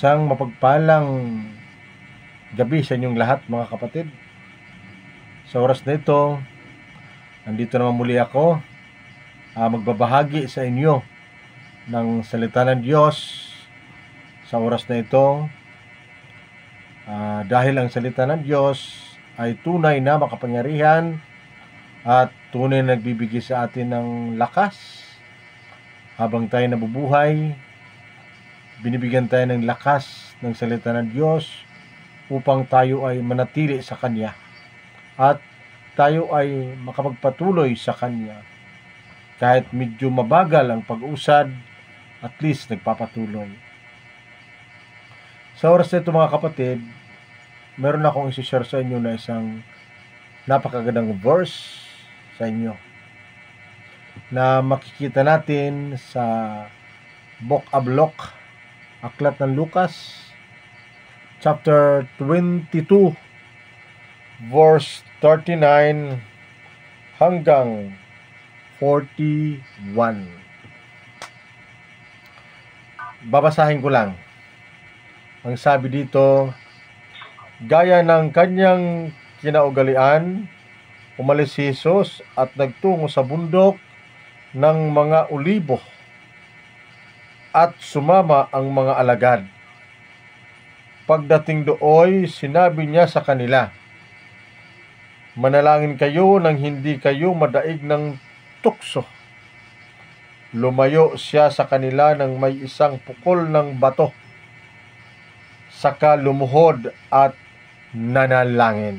Isang mapagpalang gabi sa inyong lahat, mga kapatid. Sa oras na ito, nandito naman muli ako, magbabahagi sa inyo ng salita ng Diyos sa oras na ito. Dahil ang salita ng Diyos ay tunay na makapangyarihan at tunay na nagbibigay sa atin ng lakas habang tayo nabubuhay. Binibigyan tayo ng lakas ng salita ng Diyos upang tayo ay manatili sa Kanya at tayo ay makapagpatuloy sa Kanya. Kahit medyo mabagal ang pag-usad, at least nagpapatuloy. Sa oras na ito, mga kapatid, meron akong isi-share sa inyo na isang napakagandang verse sa inyo na makikita natin sa Book of Luke, Aklat ng Lucas, chapter 22, verse 39 hanggang 41. Babasahin ko lang. Ang sabi dito, gaya ng kanyang kinaugalian, umalis si Jesus at nagtungo sa bundok ng mga Olibo at sumama ang mga alagad. Pagdating dooy, sinabi niya sa kanila, manalangin kayo nang hindi kayo madaig ng tukso. Lumayo siya sa kanila nang may isang pukol ng bato. Saka lumuhod at nanalangin.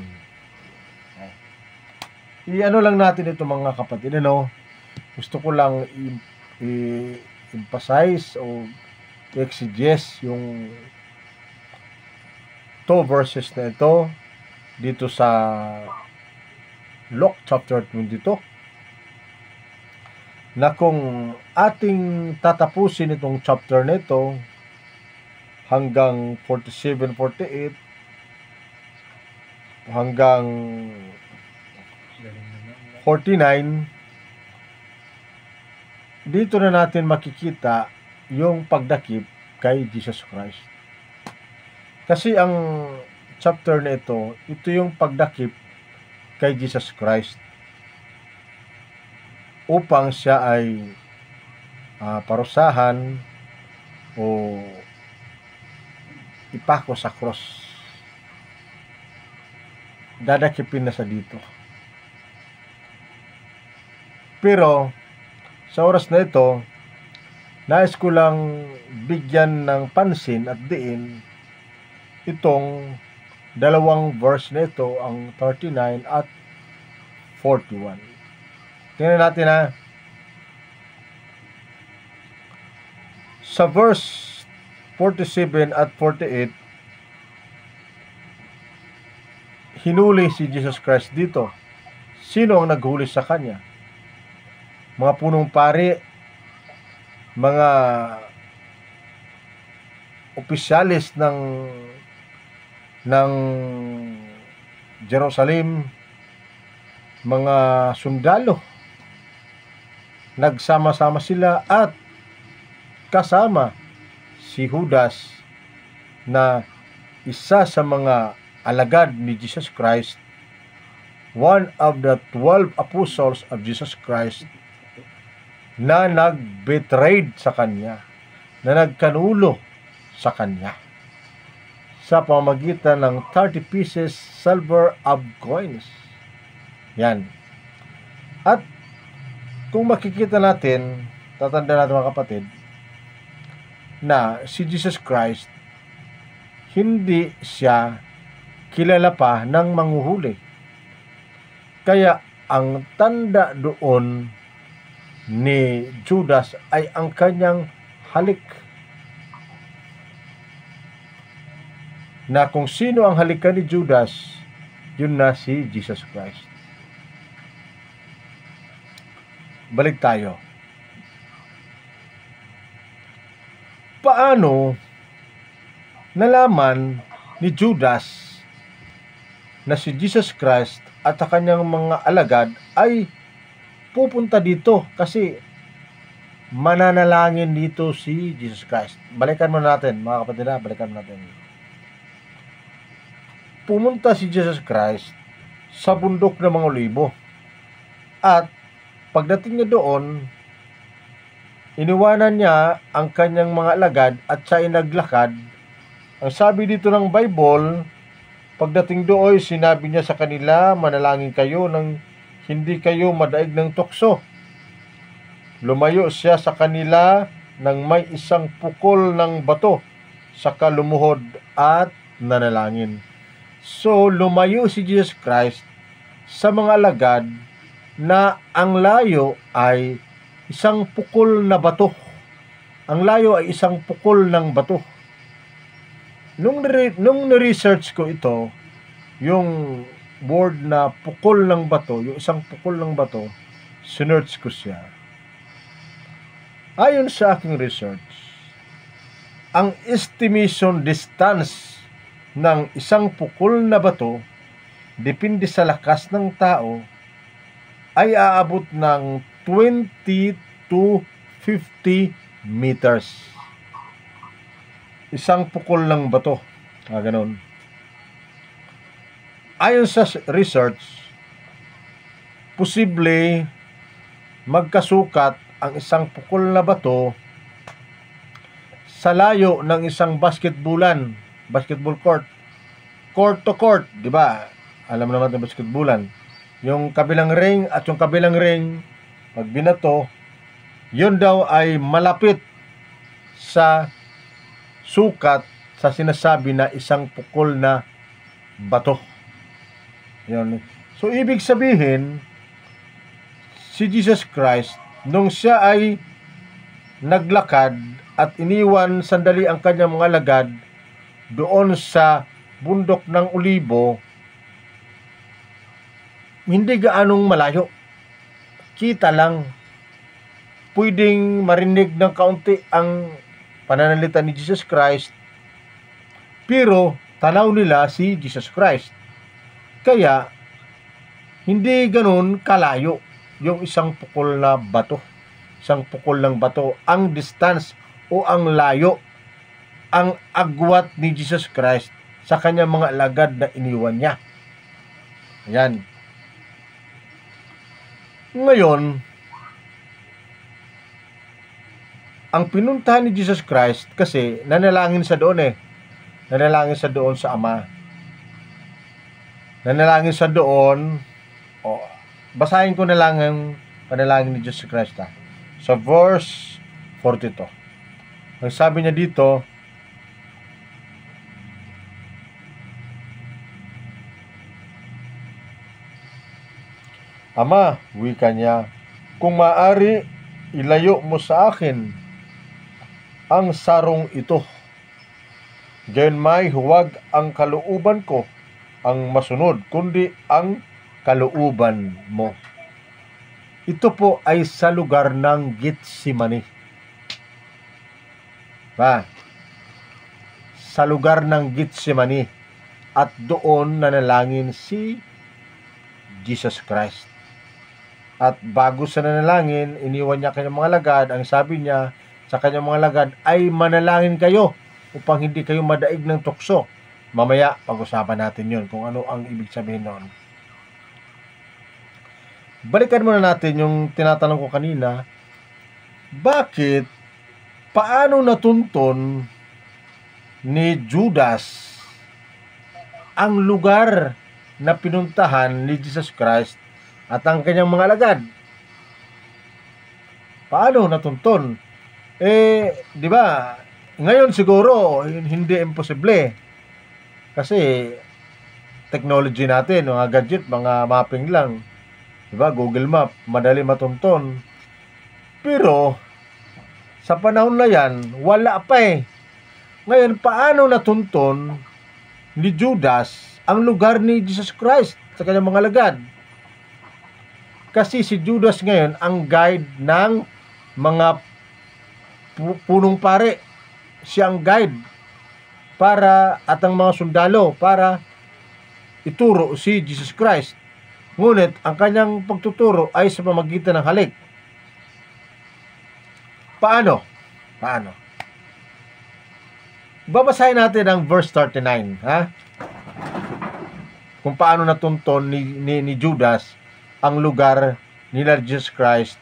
I-ano lang natin ito, mga kapatid. Gusto ko lang emphasize o exegesis yung 2 verses na ito dito sa Luke chapter 22, na kung ating tatapusin itong chapter nito hanggang 47-48 hanggang 49, dito na natin makikita yung pagdakip kay Jesus Christ. Kasi ang chapter na ito yung pagdakip kay Jesus Christ upang siya ay parusahan o ipako sa cross. Dadakipin na sa dito. Pero sa oras na ito, nais ko lang bigyan ng pansin at diin itong dalawang verse na ito, ang 39 at 41. Tingnan natin sa verse 47 at 48, hinuli si Jesus Christ dito. Sino ang naghuli sa Kanya? Mga punong pari, mga opisyalis ng Jerusalem, mga sundalo. Nagsama-sama sila at kasama si Judas na isa sa mga alagad ni Jesus Christ, one of the 12 apostles of Jesus Christ, na nag-betrayed sa Kanya, na nagkanulo sa Kanya sa pamamagitan ng 30 pieces silver of coins. Yan. At kung makikita natin, tatanda natin, mga kapatid, na si Jesus Christ, hindi siya kilala pa ng manghuhuli. Kaya ang tanda doon ni Judas ay ang kanyang halik. Na kung sino ang halikan ni Judas, yun na si Jesus Christ. Balik tayo. Paano nalaman ni Judas na si Jesus Christ at ang kanyang mga alagad ay pupunta dito? Kasi mananalangin dito si Jesus Christ. Balikan mo natin, mga kapatid, balikan mo natin. Pumunta si Jesus Christ sa bundok ng mga Olibo. At pagdating niya doon, iniwanan niya ang kanyang mga alagad at siya ay naglakad. Ang sabi dito ng Bible, pagdating doon, sinabi niya sa kanila, manalangin kayo nang hindi kayo madaig ng tukso. Lumayo siya sa kanila nang may isang pukol ng bato, saka lumuhod at nanalangin. So, lumayo si Jesus Christ sa mga alagad na ang layo ay isang pukol na bato. Ang layo ay isang pukol ng bato. Nung research ko ito, yung word na pukol ng bato, yung isang pukol ng bato, sinearch ko siya. Ayon sa aking research, ang estimation distance ng isang pukol na bato, depende sa lakas ng tao, ay aabot ng 20 to 50 meters. Isang pukol ng bato. Ganon. Ayon sa research, posible magkasukat ang isang pukol na bato sa layo ng isang basketball court to court, di ba? Alam naman ng basketballan, yung kabilang ring at yung kabilang ring, pag binato, yun daw ay malapit sa sukat sa sinasabi na isang pukol na bato. Yun. So, ibig sabihin, si Jesus Christ, nung siya ay naglakad at iniwan sandali ang kanyang mga alagad doon sa bundok ng Olibo, hindi gaanong malayo. Kita lang. Pwedeng marinig ng kaunti ang pananalita ni Jesus Christ, pero tanaw nila si Jesus Christ. Kaya, hindi ganun kalayo yung isang pukol na bato. Isang pukol ng bato. Ang distance o ang layo, ang agwat ni Jesus Christ sa kanyang mga alagad na iniwan niya. Ayan. Ngayon, ang pinuntahan ni Jesus Christ, kasi nanalangin sa doon Nanalangin sa doon sa Ama. Nanalangin sa doon, basahin ko na lang ang panalangin ni Jesus Christ. Sa verse 42. Ang sabi niya dito, Ama, wika niya, kung maaari, ilayo mo sa akin ang sarong ito. Gayon may huwag ang kalooban ko ang masunod, kundi ang kalooban mo. Ito po ay sa lugar ng Getsemani. Sa lugar ng Getsemani. At doon nanalangin si Jesus Christ. At bago sa nanalangin, iniwan niya kanyang mga alagad. Ang sabi niya sa kanyang mga alagad ay manalangin kayo upang hindi kayo madaig ng tukso. Mamaya, pag-usapan natin yun kung ano ang ibig sabihin noon. Balikan muna natin yung tinatanong ko kanina. Paano natuntun ni Judas ang lugar na pinuntahan ni Jesus Christ at ang kanyang mga alagad? Paano natuntun? Di ba? Ngayon siguro, hindi imposible. Kasi, technology natin, mga gadget, mga mapping lang. Di ba? Google Map, madali matuntun. Pero, sa panahon na yan, wala pa Ngayon, paano natuntun ni Judas ang lugar ni Jesus Christ sa kanyang mga alagad? Kasi si Judas ngayon ang guide ng mga punong pare. Siya ang guide at ang mga sundalo para ituro si Jesus Christ. Ngunit ang kanyang pagtuturo ay sa pamamagitan ng halik. Paano? Paano? Babasahin natin ang verse 39, ha? Kung paano natunton ni Judas ang lugar nila Jesus Christ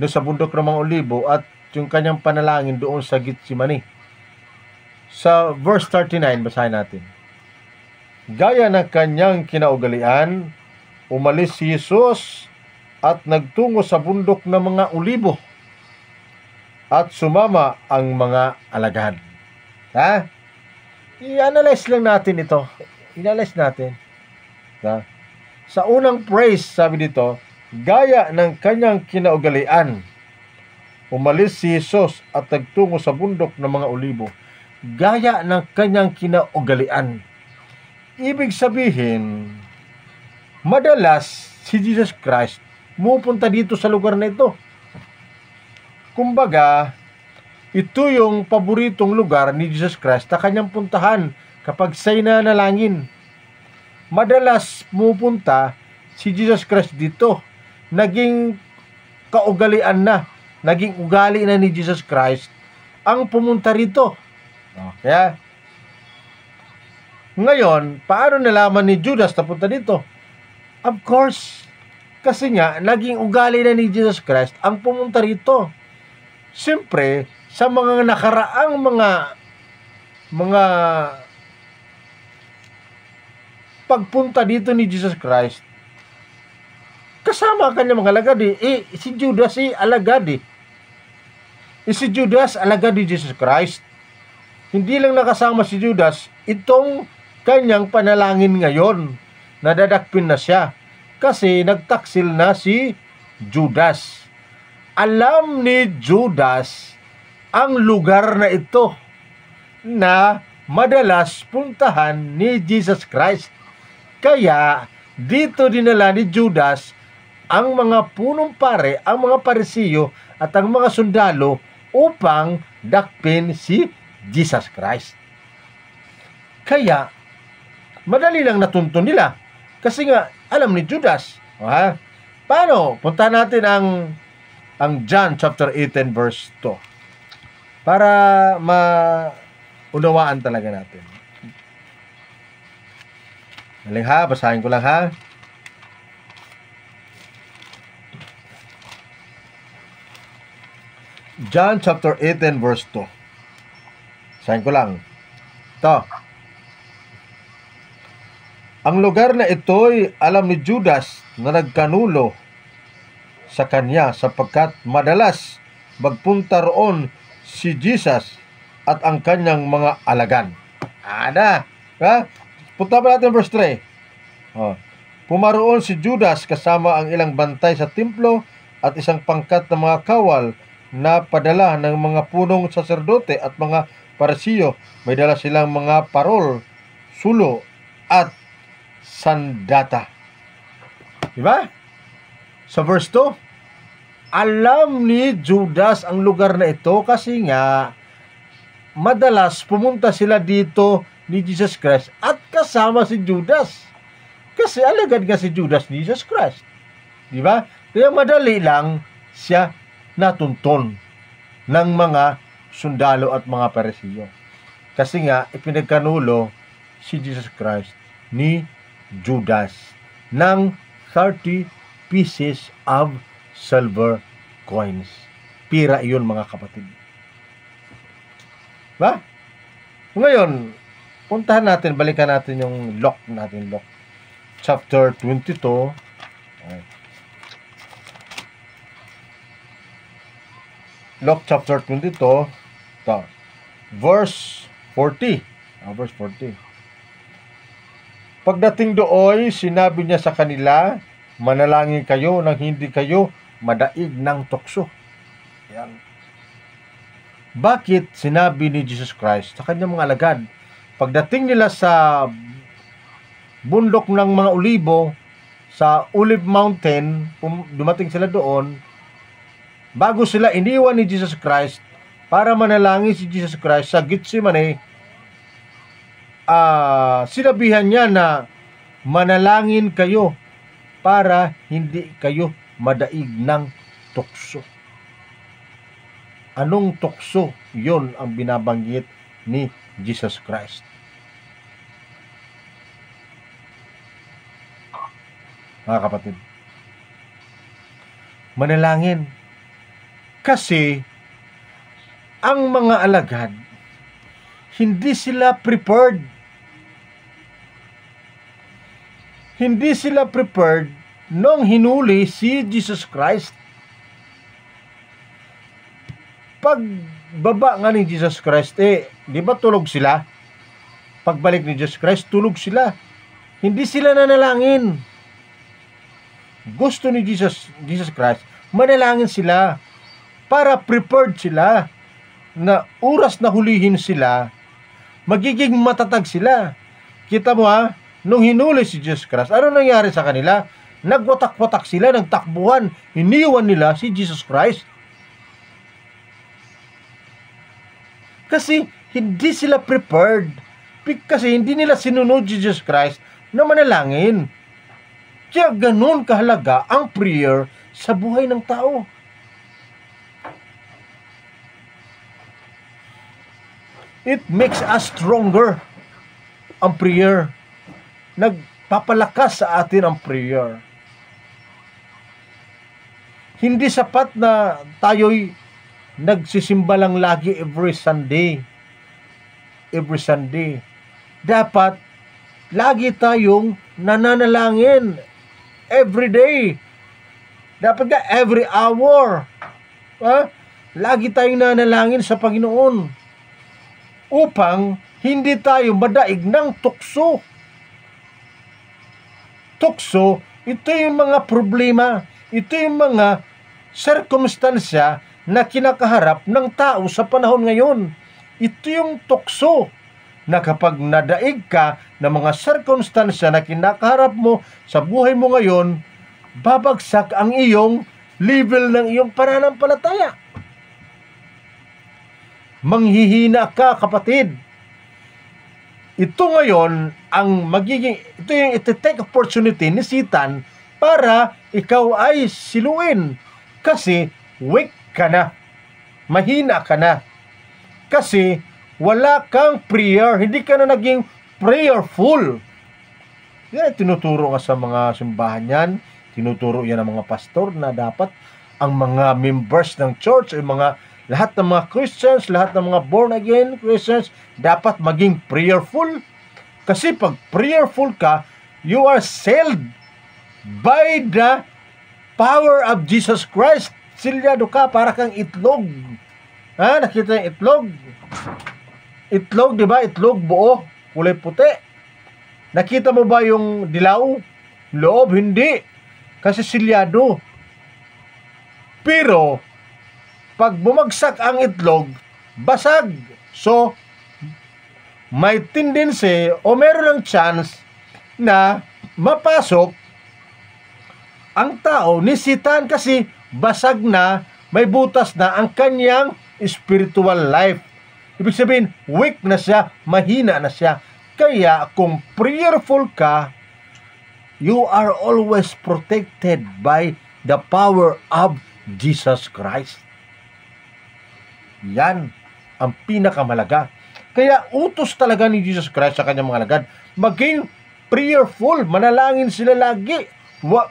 no sa bundok ng mga Olibo at yung kanyang panalangin doon sa Gitsemani. Sa verse 39, basahin natin. Gaya ng kanyang kinaugalian, umalis si Jesus at nagtungo sa bundok ng mga Olibo at sumama ang mga alagad. Ha? I-analyze lang natin ito. I-analyze natin. Ha? Sa unang praise, sabi dito, gaya ng kanyang kinaugalian, umalis si Jesus at nagtungo sa bundok ng mga Olibo. Gaya ng kanyang kinaugalian. Ibig sabihin, madalas si Jesus Christ pupunta dito sa lugar na ito. Kumbaga, ito yung paboritong lugar ni Jesus Christ na kanyang puntahan kapag siya'y nanalangin. Madalas pupunta si Jesus Christ dito. Naging kaugalian na, naging ugali na ni Jesus Christ ang pumunta rito. Kaya, ngayon, paano nalaman ni Judas na punta dito? Of course, kasi nga, naging ugali na ni Jesus Christ ang pumunta rito. Siyempre, sa mga nakaraang mga pagpunta dito ni Jesus Christ, kasama kanya mga alagad si Judas alagad si Judas alagad ni Jesus Christ. Hindi lang nakasama si Judas, itong kanyang panalangin ngayon, nadadakpin na siya. Kasi nagtaksil na si Judas. Alam ni Judas ang lugar na ito na madalas puntahan ni Jesus Christ. Kaya dito dinala ni Judas ang mga punong pare, ang mga parisiyo at ang mga sundalo upang dakpin si Jesus Christ. Kaya madali lang natuntun nila. Kasi nga, alam ni Judas. Ha? Paano? Punta natin ang John chapter 18 verse 2. Para maunawaan talaga natin. Galing ha? Basahin ko lang ha. John chapter 18 verse 2. Basahin ko lang. Ito. Ang lugar na ito'y alam ni Judas na nagkanulo sa kanya sapagkat madalas magpunta roon si Jesus at ang kanyang mga alagad. Ha? Punta pa natin verse 3. Pumaroon si Judas kasama ang ilang bantay sa templo at isang pangkat ng mga kawal na padala ng mga punong saserdote at mga parisiyo. May dala silang mga parol, sulo at sandata. Diba? Sa verse 2, alam ni Judas ang lugar na ito kasi nga madalas pumunta sila dito ni Jesus Christ at kasama si Judas. Kasi alagad nga si Judas ni Jesus Christ. Diba? Kaya madali lang siya natuntun ng mga sundalo at mga parisiyo. Kasi nga ipinagkanulo si Jesus Christ ni Judas ng 30 pieces of silver coins. Pira iyon mga kapatid. Ba? Ngayon, puntahan natin, balikan natin yung Luke natin, Luke chapter 22. Luke chapter 22, verse 40. Verse 40. Pagdating doon, sinabi niya sa kanila, manalangin kayo nang hindi kayo madaig ng tukso. Yan. Bakit sinabi ni Jesus Christ sa kanyang mga alagad, pagdating nila sa bundok ng mga Olibo, sa Olive Mountain, dumating sila doon, bago sila iniwan ni Jesus Christ para manalangin si Jesus Christ sa Gitsemani, sinabihan niya na manalangin kayo para hindi kayo madaig ng tukso. Anong tukso? Yun ang binabanggit ni Jesus Christ. Mga kapatid, manalangin. Kasi ang mga alagad, hindi sila prepared. Hindi sila prepared nung hinuli si Jesus Christ. Pagbaba nga ni Jesus Christ, di ba tulog sila? Pagbalik ni Jesus Christ, tulog sila. Hindi sila nanalangin. Gusto ni Jesus Christ, manalangin sila para prepared sila na oras na hulihin sila, magiging matatag sila. Kita mo nung hinuli si Jesus Christ, ano nangyari sa kanila? Nagwatak-watak sila, nagtakbuhan, iniwan nila si Jesus Christ. Kasi hindi sila prepared. Kasi hindi nila sinunod si Jesus Christ na manalangin. Kaya ganun kahalaga ang prayer sa buhay ng tao. It makes us stronger. Ang prayer. Nagpapalakas sa atin ang prayer. Hindi sapat na tayo'y nagsisimba lang lagi every Sunday. Every Sunday. Dapat lagi tayong nananalangin. Every day. Dapat nga every hour. Lagi tayong nanalangin sa Panginoon. Upang hindi tayo madaig ng tukso. Tukso, ito yung mga problema. Ito yung mga sirkumstansya na kinakaharap ng tao sa panahon ngayon. Ito yung tukso na kapag nadaig ka ng mga sirkumstansya na kinakaharap mo sa buhay mo ngayon, babagsak ang iyong level ng iyong pananampalataya. Manghihina ka, kapatid. Ito ngayon ang ito yung iti-take opportunity ni Satan para ikaw ay siluin. Kasi weak ka na. Mahina ka na. Kasi wala kang prayer, hindi ka na naging prayerful. Yan, tinuturo nga sa mga simbahan yan, tinuturo yan ng mga pastor na dapat ang mga members ng church, lahat ng mga Christians, lahat ng mga born again Christians, dapat maging prayerful. Kasi pag prayerful ka, you are sealed by the power of Jesus Christ. Silyado ka, para kang itlog. Nakita yung itlog? Itlog, di ba? Itlog buo, kulay puti. Nakita mo ba yung dilaw? Loob, hindi. Kasi silyado. Pero, pag bumagsak ang itlog, basag. So, may tendency o meron ng chance na mapasok ang tao ni Satan kasi basag na, may butas na ang kanyang spiritual life. Ibig sabihin, weak na siya, mahina na siya. Kaya kung prayerful ka, you are always protected by the power of Jesus Christ. Yan ang pinakamalaga. Kaya utos talaga ni Jesus Christ sa kanyang mga alagad, maging prayerful, manalangin sila lagi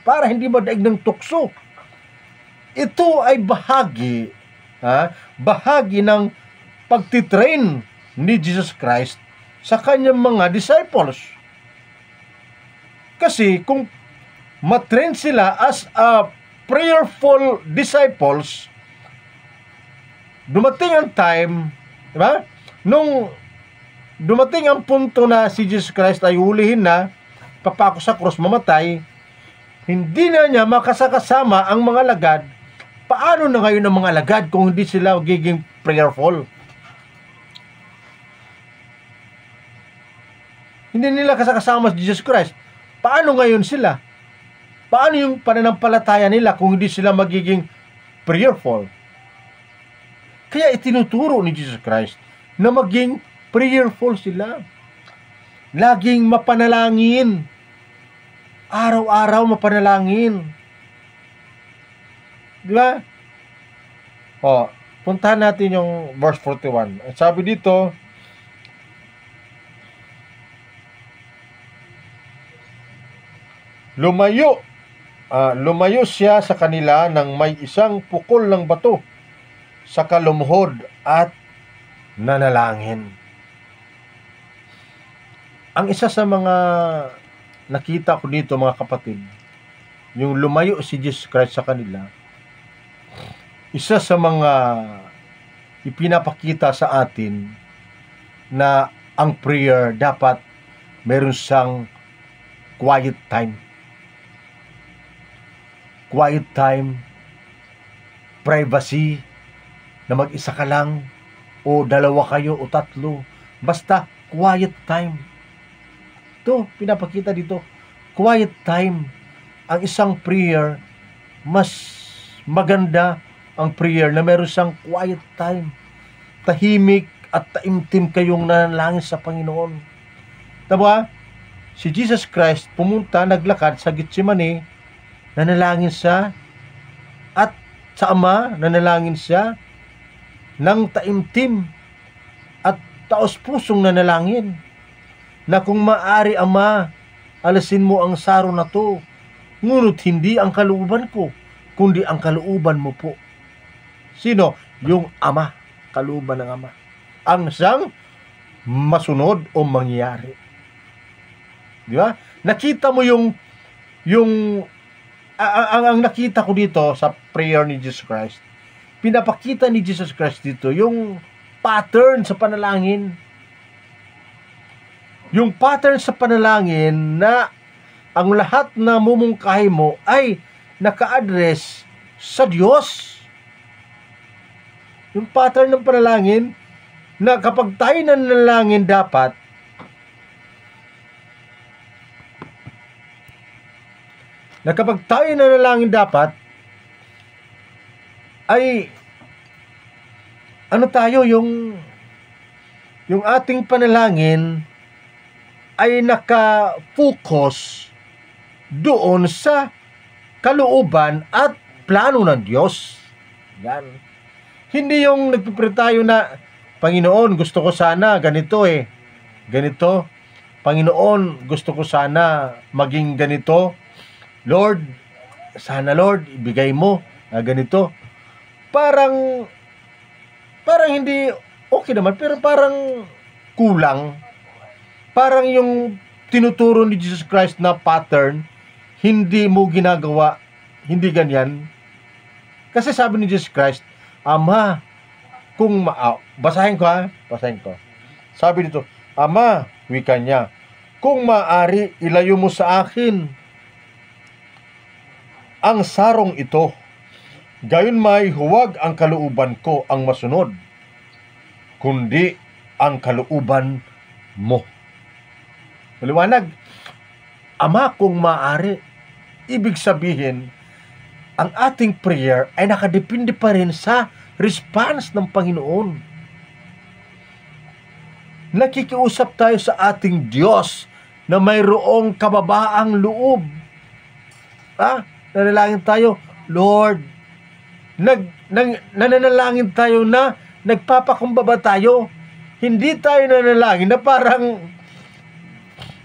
para hindi madaig ng tukso. Ito ay bahagi ng pagtitrain ni Jesus Christ sa kanyang mga disciples. Kasi kung matrain sila as a prayerful disciples, dumating ang time, di ba? Nung dumating ang punto na si Jesus Christ ay hulihin na, papako sa krus, mamatay, hindi na niya makasakasama ang mga alagad. Paano na ngayon ang mga alagad kung hindi sila magiging prayerful? Hindi nila kasakasama si Jesus Christ. Paano ngayon sila? Paano yung pananampalataya nila kung hindi sila magiging prayerful? Kaya itinuturo ni Jesus Christ na maging prayerful sila. Laging mapanalangin. Araw-araw mapanalangin. Di ba? Puntahan natin yung verse 41. Ang sabi dito, lumayo siya sa kanila nang may isang pukol ng bato sa kalumuhod at nanalangin. Ang isa sa mga nakita ko dito, mga kapatid, yung lumayo si Jesus Christ sa kanila, isa sa mga ipinapakita sa atin na ang prayer dapat meron siyang quiet time. Quiet time, privacy, na mag-isa ka lang, o dalawa kayo, o tatlo. Basta, quiet time. Ito, pinapakita dito. Quiet time. Ang isang prayer, mas maganda ang prayer na meron siyang quiet time. Tahimik at taimtim kayong nanalangin sa Panginoon. Tama? Si Jesus Christ pumunta, naglakad sa Getsemani, nanalangin siya, at sa Ama, nanalangin siya ng taimtim at taos-pusong nanalangin na kung maari, Ama, alasin mo ang saro na to, ngunit hindi ang kalooban ko, kundi ang kalooban mo po. Sino? Yung Ama, kalooban ng Ama. Ang siyang masunod o mangyayari. Di ba? Nakita mo yung ang nakita ko dito sa prayer ni Jesus Christ, pinapakita ni Jesus Christ dito yung pattern sa panalangin. Yung pattern sa panalangin na ang lahat na mumungkahi mo ay naka-address sa Diyos. Yung pattern ng panalangin na kapag tayo nanalangin dapat, ay ano tayo, yung ating panalangin ay naka-focus doon sa kalooban at plano ng Diyos. Yan. Hindi yung nagpipray tayo na, Panginoon, gusto ko sana ganito ganito. Panginoon, gusto ko sana maging ganito. Lord, sana Lord, ibigay mo ganito. Parang hindi okay naman, pero parang kulang. Parang yung tinuturo ni Jesus Christ na pattern, hindi mo ginagawa, hindi ganyan. Kasi sabi ni Jesus Christ, Ama, kung basahin ko. Sabi dito, Ama, wika niya, kung maaari, ilayo mo sa akin ang sarong ito. Gayon may huwag ang kalooban ko ang masunod, kundi ang kalooban mo. Maliwanag. Ama, kung maaari, ibig sabihin, ang ating prayer ay nakadepende pa rin sa response ng Panginoon. Nakikiusap tayo sa ating Diyos na mayroong kababaang loob. Nanalangin tayo, Lord. Nananalangin tayo na nagpapakumbaba tayo. Hindi tayo nanalangin na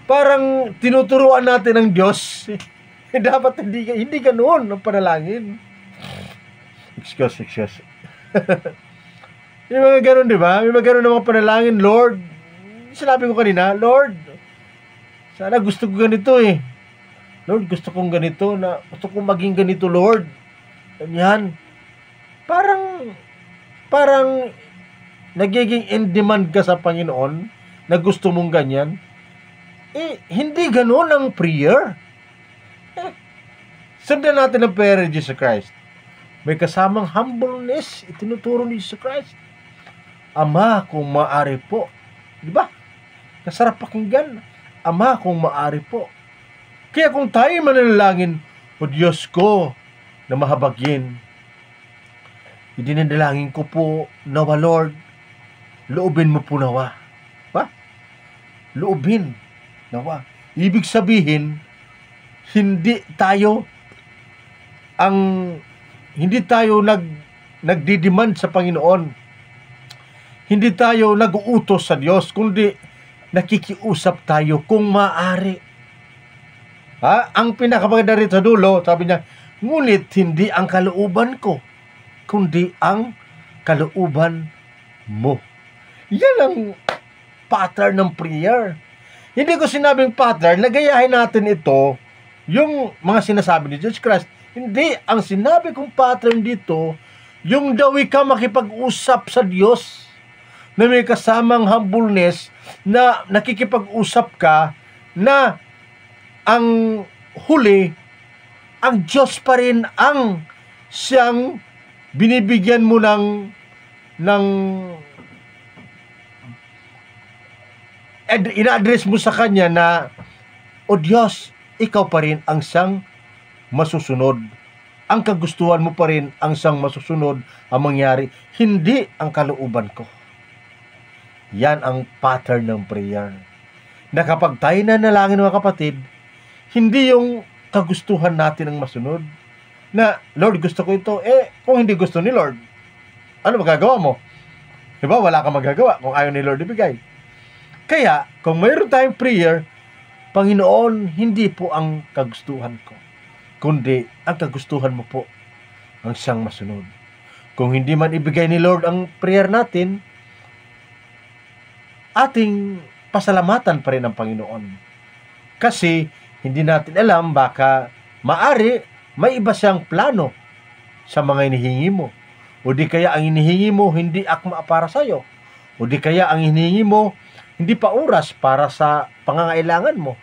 parang tinuturuan natin ng Diyos. Dapat hindi ganoon ang panalangin. Excuse. Yung mga ganoon, di ba? May mga ganoon ng mga panalangin, Lord. Sinabi ko kanina, Lord, sana gusto ko ganito Lord, gusto kong ganito, gusto kong maging ganito, Lord. Ganyan. Parang nagiging in demand ka sa Panginoon na gusto mong ganyan. Hindi ganoon ang prayer. Sundan natin ang prayer ni Jesus Christ. May kasamang humbleness, itinuturo ni Jesus Christ. Ama, kung maaari po. Di ba? Nasarap pakinggan. Ama, kung maaari po. Kaya kung tayo manalangin, O Diyos ko na mahabagin, idinadalangin ko po, nawa Lord, loobin mo po nawa. Ba? Loobin. Nawa. Ibig sabihin, hindi tayo nagdidemand sa Panginoon. Hindi tayo nag-uutos sa Diyos, kundi nakikiusap tayo kung maaari. Ang pinakamaganda rito sa dulo, sabi niya, ngunit hindi ang kalooban ko, kundi ang kalooban mo. Yan ang pattern ng prayer. Hindi ko sinabing pattern, nagayahin natin ito, yung mga sinasabi ni Jesus Christ. Hindi, ang sinabi kong pattern dito, yung daw ka makipag-usap sa Diyos, na may kasamang humbleness, na nakikipag-usap ka, na ang huli, ang Diyos pa rin ang siyang binibigyan mo ng ina-address mo sa Kanya na, o Diyos, ikaw pa rin ang siyang masusunod. Ang kagustuhan mo pa rin ang siyang masusunod ang mangyari, hindi ang kalooban ko. Yan ang pattern ng prayer. Na kapag tayo nanalangin, mga kapatid, hindi yung kagustuhan natin ang masunod. Na, Lord, gusto ko ito. Kung hindi gusto ni Lord, ano magagawa mo? Diba? Wala kang magagawa kung ayaw ni Lord ibigay. Kaya, kung mayroon tayong prayer, Panginoon, hindi po ang kagustuhan ko, kundi ang kagustuhan mo po ang siyang masunod. Kung hindi man ibigay ni Lord ang prayer natin, ating pasalamatan pa rin ang Panginoon. Kasi hindi natin alam, baka maari may iba siyang plano sa mga hinihingi mo. O di kaya ang hinihingi mo hindi akma para sa'yo. O di kaya ang hinihingi mo hindi pa oras para sa pangangailangan mo.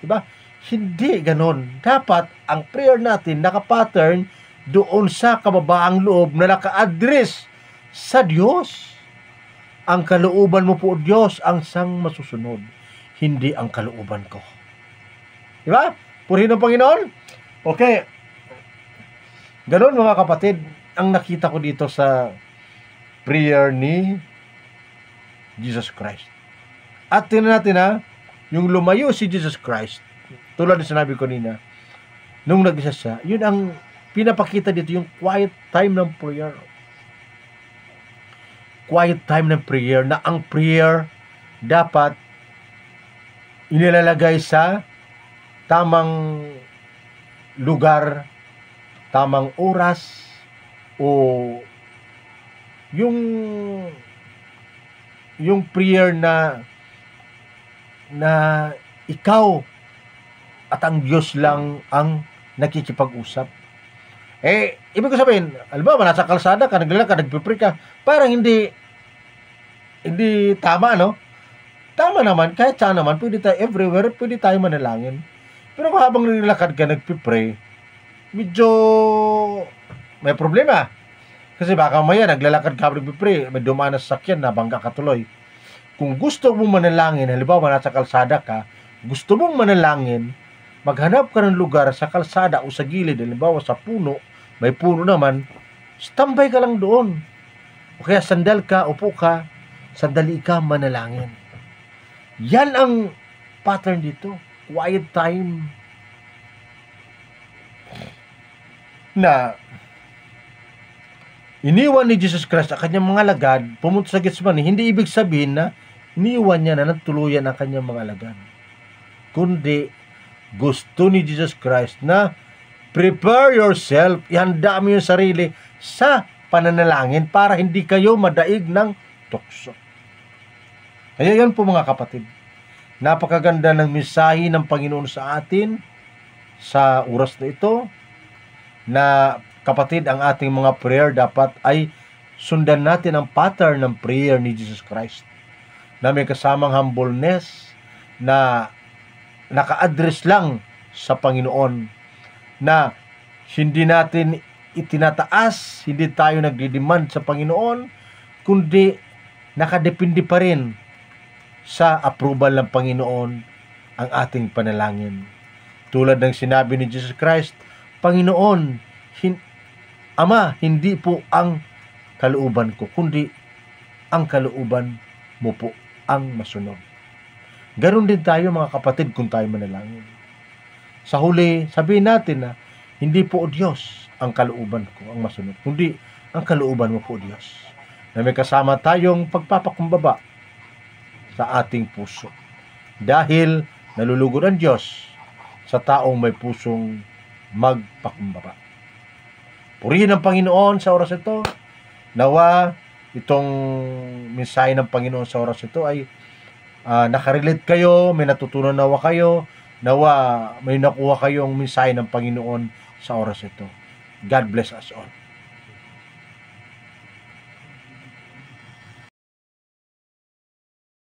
Diba? Hindi ganon. Dapat ang prayer natin nakapattern doon sa kababaang loob na naka-address sa Diyos. Ang kalooban mo po, Diyos, ang siyang masusunod, hindi ang kalooban ko. Diba? Purihin ng Panginoon. Okay. Ganon, mga kapatid, ang nakita ko dito sa prayer ni Jesus Christ. At tingnan natin yung lumayo si Jesus Christ, tulad ng sinabi ko nina, nung nag-isa siya, yun ang pinapakita dito, yung quiet time ng prayer. Quiet time ng prayer, na ang prayer dapat inilalagay sa tamang lugar, tamang oras, o yung prayer na ikaw at ang Diyos lang ang nakikipag-usap. Ibig ko sabihin, halimbawa, nasa kalsada ka, naglalakad, nagpipray ka, parang hindi tama, no? Tama naman, kahit saan naman, pwede tayo everywhere, pwede tayo manalangin. Pero kung habang naglalakad ka, nagpipray, medyo may problema. Kasi baka maya, naglalakad ka, nagpipray, may dumaan na sasakyan, nabangga ka tuloy. Kung gusto mong manalangin, halimbawa nasa kalsada ka, gusto mong manalangin, maghanap ka ng lugar sa kalsada o sa gilid, halimbawa sa puno, may puno naman, standby ka lang doon. O kaya sandal ka, upo ka, sandali ka, manalangin. Yan ang pattern dito. Quiet time. Na iniwan ni Jesus Christ ang kanyang mga alagad, pumunta sa Getsemani, hindi ibig sabihin na iniwan niya na nagtuluyan ang kanyang mga alagad. Kundi, gusto ni Jesus Christ na prepare yourself, ihanda mo yung sarili sa pananalangin para hindi kayo madaig ng tukso. Kaya yan po, mga kapatid. Napakaganda ng mensahe ng Panginoon sa atin sa oras na ito, na kapatid, ang ating mga prayer dapat ay sundan natin ang pattern ng prayer ni Jesus Christ, na may kasamang humbleness, na naka-address lang sa Panginoon, na hindi natin itinataas, hindi tayo nagdidemand sa Panginoon, kundi nakadepende pa rin sa approval ng Panginoon ang ating panalangin. Tulad ng sinabi ni Jesus Christ, Panginoon, Ama, hindi po ang kalooban ko, kundi ang kalooban mo po ang masunod. Ganon din tayo, mga kapatid, kung tayo manalangin. Sa huli, sabihin natin na Hindi po o Diyos ang kalooban ko ang masunod, kundi ang kalooban mo po o Diyos, na may kasama tayong pagpapakumbaba sa ating puso. Dahil nalulugod ang Diyos sa taong may pusong magpakumbaba. Purihin ang Panginoon sa oras ito. Nawa itong mensahe ng Panginoon sa oras ito ay nakarelate kayo, may natutunan nawa kayo, nawa may nakuha kayong mensahe ng Panginoon sa oras ito. God bless us all.